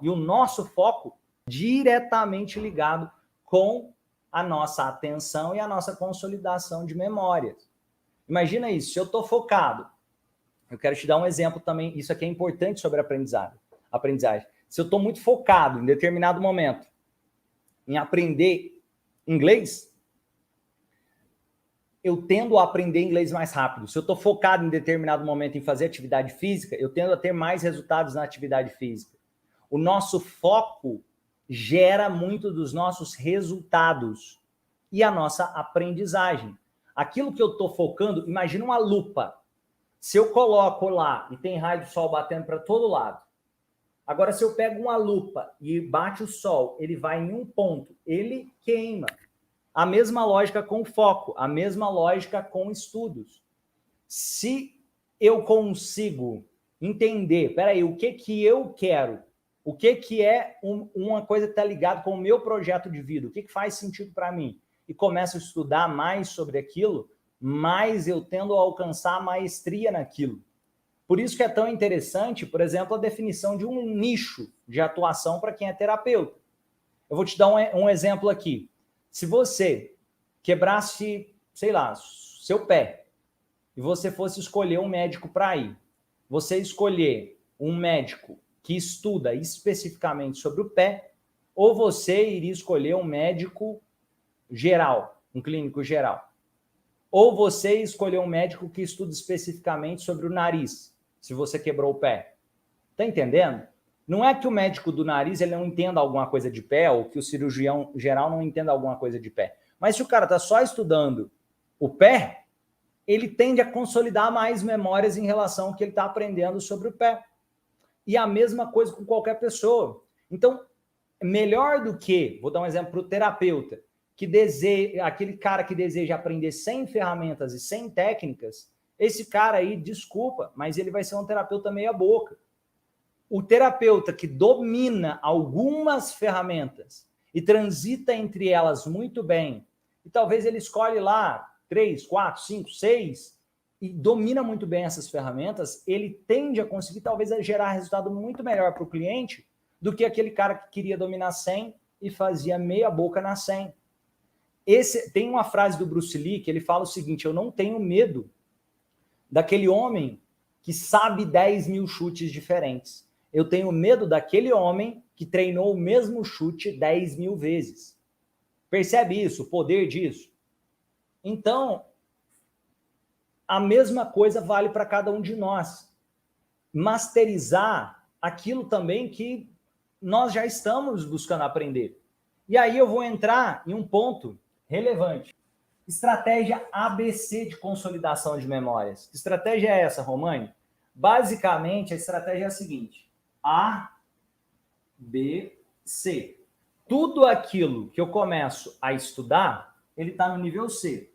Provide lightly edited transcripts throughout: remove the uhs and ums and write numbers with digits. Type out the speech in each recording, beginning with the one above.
E o nosso foco diretamente ligado com a nossa atenção e a nossa consolidação de memórias. Imagina isso, se eu estou focado, eu quero te dar um exemplo também, isso aqui é importante sobre aprendizagem. Se eu estou muito focado em determinado momento em aprender inglês, eu tendo a aprender inglês mais rápido. Se eu estou focado em determinado momento em fazer atividade física, eu tendo a ter mais resultados na atividade física. O nosso foco gera muito dos nossos resultados e a nossa aprendizagem. Aquilo que eu estou focando, imagina uma lupa. Se eu coloco lá e tem raio de sol batendo para todo lado, agora se eu pego uma lupa e bate o sol, ele vai em um ponto, ele queima. A mesma lógica com foco, a mesma lógica com estudos. Se eu consigo entender, peraí, o que eu quero, o que é uma coisa que está ligada com o meu projeto de vida, o que faz sentido para mim, e começo a estudar mais sobre aquilo, mais eu tendo a alcançar a maestria naquilo. Por isso que é tão interessante, por exemplo, a definição de um nicho de atuação para quem é terapeuta. Eu vou te dar um exemplo aqui. Se você quebrasse, sei lá, seu pé, e você fosse escolher um médico para ir, você escolher um médico que estuda especificamente sobre o pé, ou você iria escolher um médico geral, um clínico geral. Ou você escolher um médico que estuda especificamente sobre o nariz, se você quebrou o pé. Tá entendendo? Não é que o médico do nariz ele não entenda alguma coisa de pé, ou que o cirurgião geral não entenda alguma coisa de pé. Mas se o cara tá só estudando o pé, ele tende a consolidar mais memórias em relação ao que ele está aprendendo sobre o pé. E a mesma coisa com qualquer pessoa. Então, melhor do que, vou dar um exemplo para o terapeuta, aquele cara que deseja aprender sem ferramentas e sem técnicas, esse cara aí, desculpa, mas ele vai ser um terapeuta meia boca. O terapeuta que domina algumas ferramentas e transita entre elas muito bem, e talvez ele escolhe lá 3, 4, 5, 6 e domina muito bem essas ferramentas, ele tende a conseguir talvez a gerar resultado muito melhor para o cliente do que aquele cara que queria dominar 100 e fazia meia boca na 100. Tem uma frase do Bruce Lee que ele fala o seguinte: eu não tenho medo daquele homem que sabe 10 mil chutes diferentes. Eu tenho medo daquele homem que treinou o mesmo chute 10 mil vezes. Percebe isso, o poder disso? Então, a mesma coisa vale para cada um de nós. Masterizar aquilo também que nós já estamos buscando aprender. E aí eu vou entrar em um ponto relevante. Estratégia ABC de consolidação de memórias. Que estratégia é essa, Romani? Basicamente, a estratégia é a seguinte: A, B, C. Tudo aquilo que eu começo a estudar, ele está no nível C.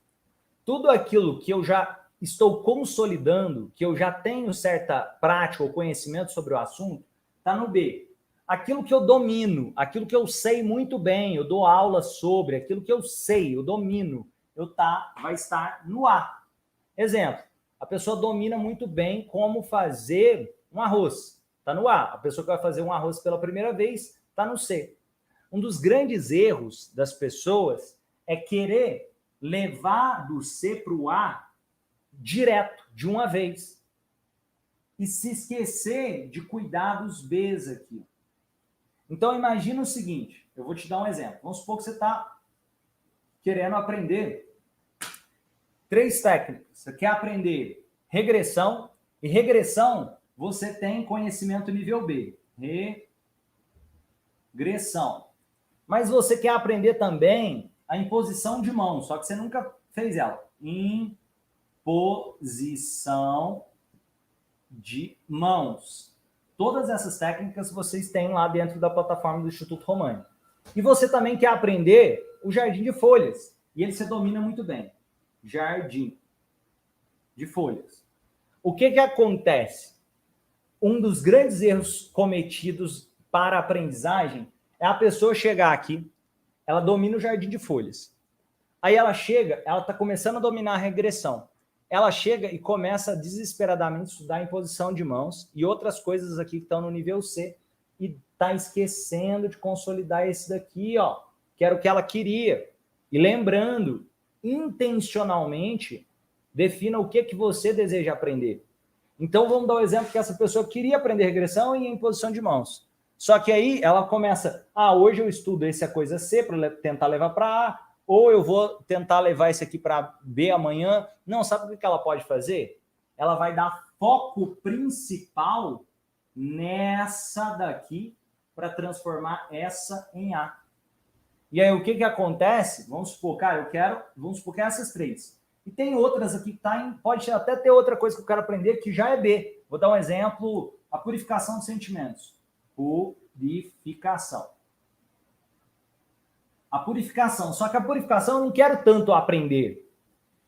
Tudo aquilo que eu já estou consolidando, que eu já tenho certa prática ou conhecimento sobre o assunto, está no B. Aquilo que eu domino, aquilo que eu sei muito bem, eu dou aula sobre, aquilo que eu sei, eu domino, vai estar no A. Exemplo, a pessoa domina muito bem como fazer um arroz, está no A. A pessoa que vai fazer um arroz pela primeira vez, está no C. Um dos grandes erros das pessoas é querer levar do C para o A direto, de uma vez. E se esquecer de cuidar dos Bs aqui. Então, imagina o seguinte, eu vou te dar um exemplo. Vamos supor que você está querendo aprender 3 técnicas. Você quer aprender regressão, e regressão você tem conhecimento nível B. Regressão. Mas você quer aprender também a imposição de mão, só que você nunca fez ela. Imposição de mãos. Todas essas técnicas vocês têm lá dentro da plataforma do Instituto Romani. E você também quer aprender o jardim de folhas. E ele se domina muito bem. Jardim de folhas. O que acontece? Um dos grandes erros cometidos para a aprendizagem é a pessoa chegar aqui, ela domina o jardim de folhas. Aí ela chega, ela está começando a dominar a regressão. Ela chega e começa desesperadamente a estudar em posição de mãos e outras coisas aqui que estão no nível C. e está esquecendo de consolidar esse daqui, ó, que era o que ela queria. E lembrando, intencionalmente, defina o que você deseja aprender. Então, vamos dar um exemplo que essa pessoa queria aprender regressão e imposição de mãos. Só que aí ela começa, hoje eu estudo essa coisa C para tentar levar para A, ou eu vou tentar levar esse aqui para B amanhã. Não, sabe o que ela pode fazer? Ela vai dar foco principal nessa daqui para transformar essa em A. E aí o que acontece? Vamos supor, vamos supor que é essas três. E tem outras aqui que tá pode até ter outra coisa que eu quero aprender que já é B. Vou dar um exemplo, a purificação dos sentimentos. Purificação. A purificação. Só que a purificação eu não quero tanto aprender.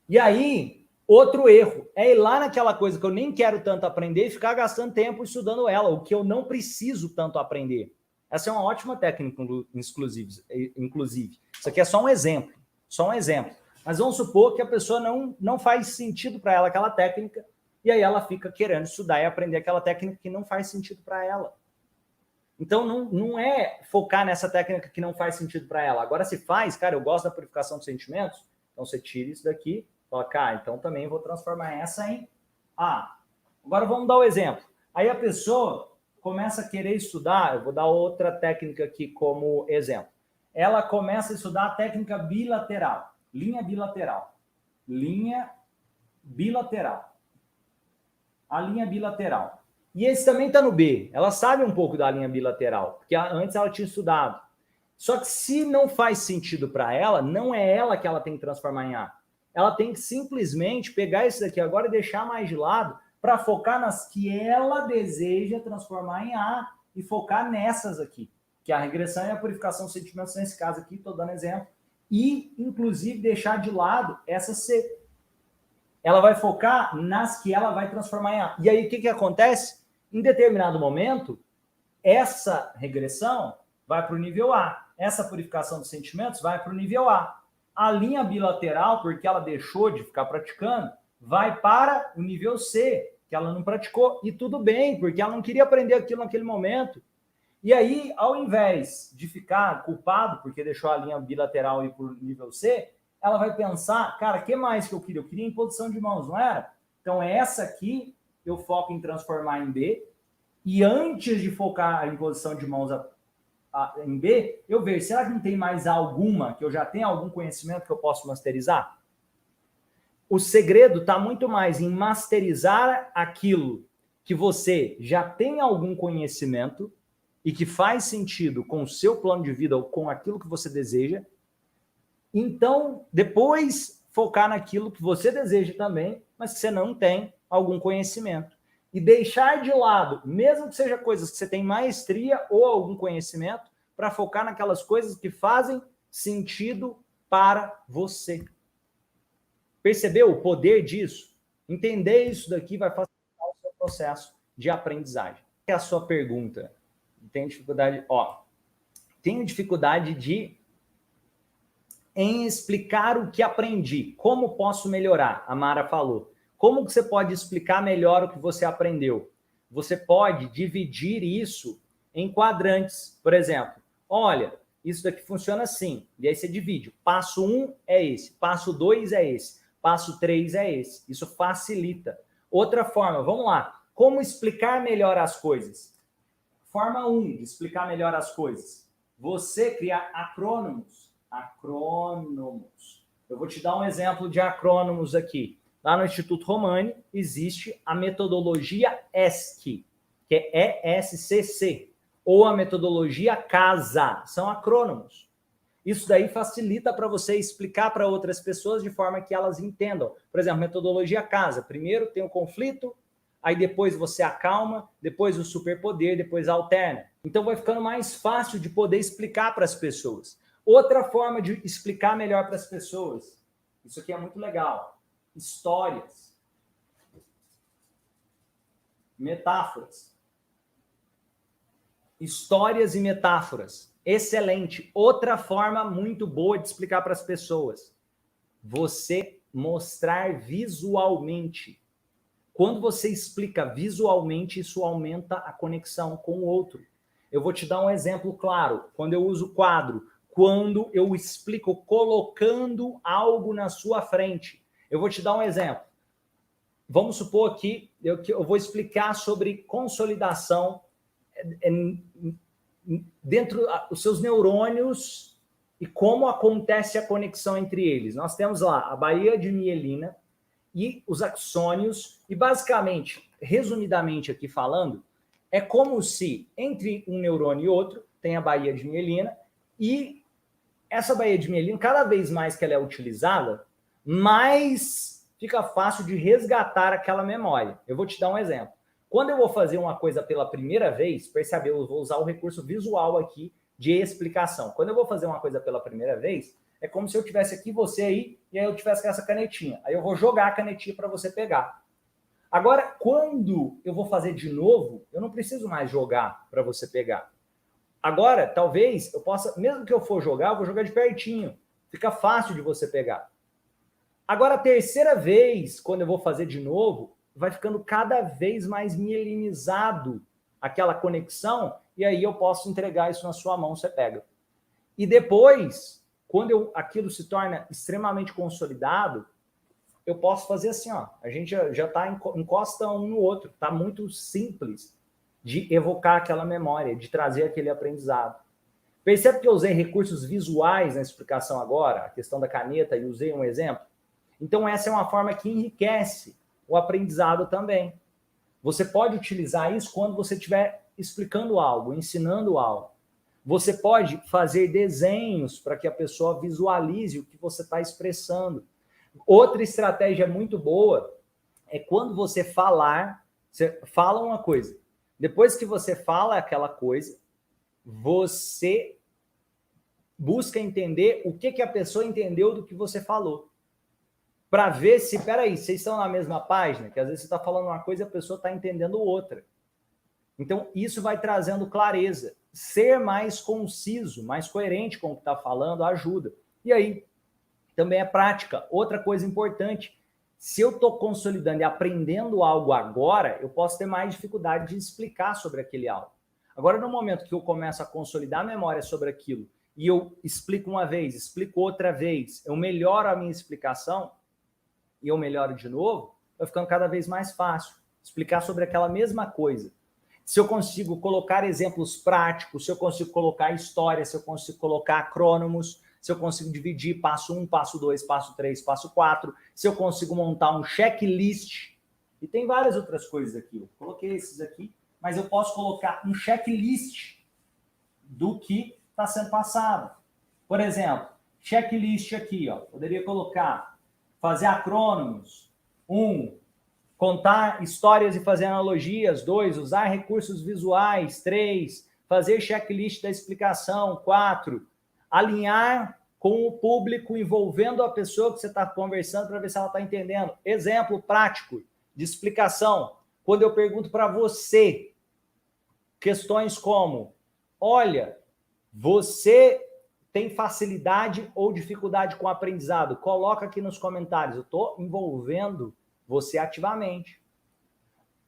E aí, outro erro é ir lá naquela coisa que eu nem quero tanto aprender e ficar gastando tempo estudando ela, o que eu não preciso tanto aprender. Essa é uma ótima técnica, inclusive. Isso aqui é só um exemplo. Só um exemplo. Mas vamos supor que a pessoa não faz sentido para ela aquela técnica, e aí ela fica querendo estudar e aprender aquela técnica que não faz sentido para ela. Então, não é focar nessa técnica que não faz sentido para ela. Agora, se faz, cara, eu gosto da purificação dos sentimentos, então você tira isso daqui, fala, então também vou transformar essa em A. Agora, vamos dar o exemplo. Aí a pessoa começa a querer estudar, eu vou dar outra técnica aqui como exemplo. Ela começa a estudar a técnica bilateral, linha bilateral. Linha bilateral. A linha bilateral. E esse também está no B. Ela sabe um pouco da linha bilateral, porque antes ela tinha estudado. Só que se não faz sentido para ela, não é ela que ela tem que transformar em A. Ela tem que simplesmente pegar isso daqui agora e deixar mais de lado para focar nas que ela deseja transformar em A e focar nessas aqui, que é a regressão e a purificação dos sentimentos, nesse caso aqui, estou dando exemplo, e, inclusive, deixar de lado essa C. Ela vai focar nas que ela vai transformar em A. E aí, o que acontece? Em determinado momento, essa regressão vai para o nível A. Essa purificação dos sentimentos vai para o nível A. A linha bilateral, porque ela deixou de ficar praticando, vai para o nível C, que ela não praticou. E tudo bem, porque ela não queria aprender aquilo naquele momento. E aí, ao invés de ficar culpado porque deixou a linha bilateral ir para o nível C, ela vai pensar, cara, o que mais que eu queria? Eu queria imposição de mãos, não era? Então, essa aqui eu foco em transformar em B. E antes de focar a imposição de mãos em B, eu vejo, será que não tem mais alguma, que eu já tenho algum conhecimento que eu posso masterizar? O segredo está muito mais em masterizar aquilo que você já tem algum conhecimento e que faz sentido com o seu plano de vida ou com aquilo que você deseja. Então, depois focar naquilo que você deseja também, mas que você não tem algum conhecimento. E deixar de lado, mesmo que seja coisas que você tem maestria ou algum conhecimento, para focar naquelas coisas que fazem sentido para você. Percebeu o poder disso? Entender isso daqui vai facilitar o seu processo de aprendizagem. É a sua pergunta. Tem dificuldade? Tenho dificuldade em explicar o que aprendi. Como posso melhorar? A Mara falou. Como que você pode explicar melhor o que você aprendeu? Você pode dividir isso em quadrantes. Por exemplo, olha, isso daqui funciona assim. E aí você divide. Passo 1 é esse. Passo 2 é esse. Passo 3 é esse. Isso facilita. Outra forma, vamos lá. Como explicar melhor as coisas? Forma 1 de explicar melhor as coisas. Você criar acrônimos. Acrônimos. Eu vou te dar um exemplo de acrônimos aqui. Lá no Instituto Romani existe a metodologia ESC, que é ESCC, ou a metodologia CASA. São acrônimos. Isso daí facilita para você explicar para outras pessoas de forma que elas entendam. Por exemplo, metodologia CASA. Primeiro tem o conflito, aí depois você acalma, depois o superpoder, depois alterna. Então vai ficando mais fácil de poder explicar para as pessoas. Outra forma de explicar melhor para as pessoas. Isso aqui é muito legal. Histórias. Metáforas. Histórias e metáforas. Excelente. Outra forma muito boa de explicar para as pessoas. Você mostrar visualmente. Quando você explica visualmente, isso aumenta a conexão com o outro. Eu vou te dar um exemplo claro. Quando eu uso quadro, quando eu explico colocando algo na sua frente. Eu vou te dar um exemplo. Vamos supor que eu vou explicar sobre consolidação dentro dos seus neurônios e como acontece a conexão entre eles. Nós temos lá a baía de mielina e os axônios, e basicamente, resumidamente aqui falando, é como se entre um neurônio e outro tem a baía de mielina, e essa baía de mielina, cada vez mais que ela é utilizada, mais fica fácil de resgatar aquela memória. Eu vou te dar um exemplo. Quando eu vou fazer uma coisa pela primeira vez, percebe, eu vou usar o recurso visual aqui de explicação. Quando eu vou fazer uma coisa pela primeira vez, é como se eu tivesse aqui, você aí, e aí eu tivesse com essa canetinha. Aí eu vou jogar a canetinha para você pegar. Agora, quando eu vou fazer de novo, eu não preciso mais jogar para você pegar. Agora, talvez eu possa, mesmo que eu for jogar, eu vou jogar de pertinho. Fica fácil de você pegar. Agora, a terceira vez, quando eu vou fazer de novo, vai ficando cada vez mais mielinizado aquela conexão, e aí eu posso entregar isso na sua mão, você pega. E depois, quando aquilo se torna extremamente consolidado, eu posso fazer assim, ó, a gente já tá encosta um no outro, tá muito simples de evocar aquela memória, de trazer aquele aprendizado. Percebe que eu usei recursos visuais na explicação agora, a questão da caneta, e usei um exemplo? Então, essa é uma forma que enriquece o aprendizado também. Você pode utilizar isso quando você estiver explicando algo, ensinando algo. Você pode fazer desenhos para que a pessoa visualize o que você está expressando. Outra estratégia muito boa é quando você fala uma coisa. Depois que você fala aquela coisa, você busca entender o que a pessoa entendeu do que você falou. Para ver se, peraí, vocês estão na mesma página, que às vezes você está falando uma coisa e a pessoa está entendendo outra. Então, isso vai trazendo clareza. Ser mais conciso, mais coerente com o que está falando, ajuda. E aí, também é prática. Outra coisa importante, se eu estou consolidando e aprendendo algo agora, eu posso ter mais dificuldade de explicar sobre aquele algo. Agora, no momento que eu começo a consolidar a memória sobre aquilo, e eu explico uma vez, explico outra vez, eu melhoro a minha explicação, e eu melhoro de novo, vai ficando cada vez mais fácil explicar sobre aquela mesma coisa. Se eu consigo colocar exemplos práticos, se eu consigo colocar história, se eu consigo colocar acrônimos, se eu consigo dividir passo 1, passo 2, passo 3, passo 4, se eu consigo montar um checklist, e tem várias outras coisas aqui, eu coloquei esses aqui, mas eu posso colocar um checklist do que está sendo passado. Por exemplo, checklist aqui, ó, poderia colocar, fazer acrônimos, 1, contar histórias e fazer analogias, 2, usar recursos visuais, 3, fazer checklist da explicação, 4, alinhar com o público, envolvendo a pessoa que você está conversando para ver se ela está entendendo. Exemplo prático de explicação. Quando eu pergunto para você questões como, olha, você tem facilidade ou dificuldade com o aprendizado? Coloca aqui nos comentários. Eu estou envolvendo você ativamente.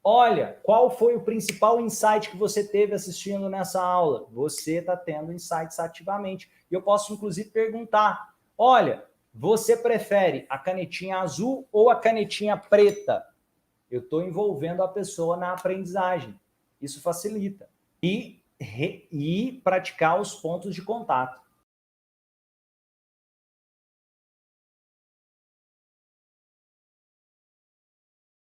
Olha, qual foi o principal insight que você teve assistindo nessa aula? Você está tendo insights ativamente. E eu posso, inclusive, perguntar, olha, você prefere a canetinha azul ou a canetinha preta? Eu estou envolvendo a pessoa na aprendizagem. Isso facilita. E praticar os pontos de contato.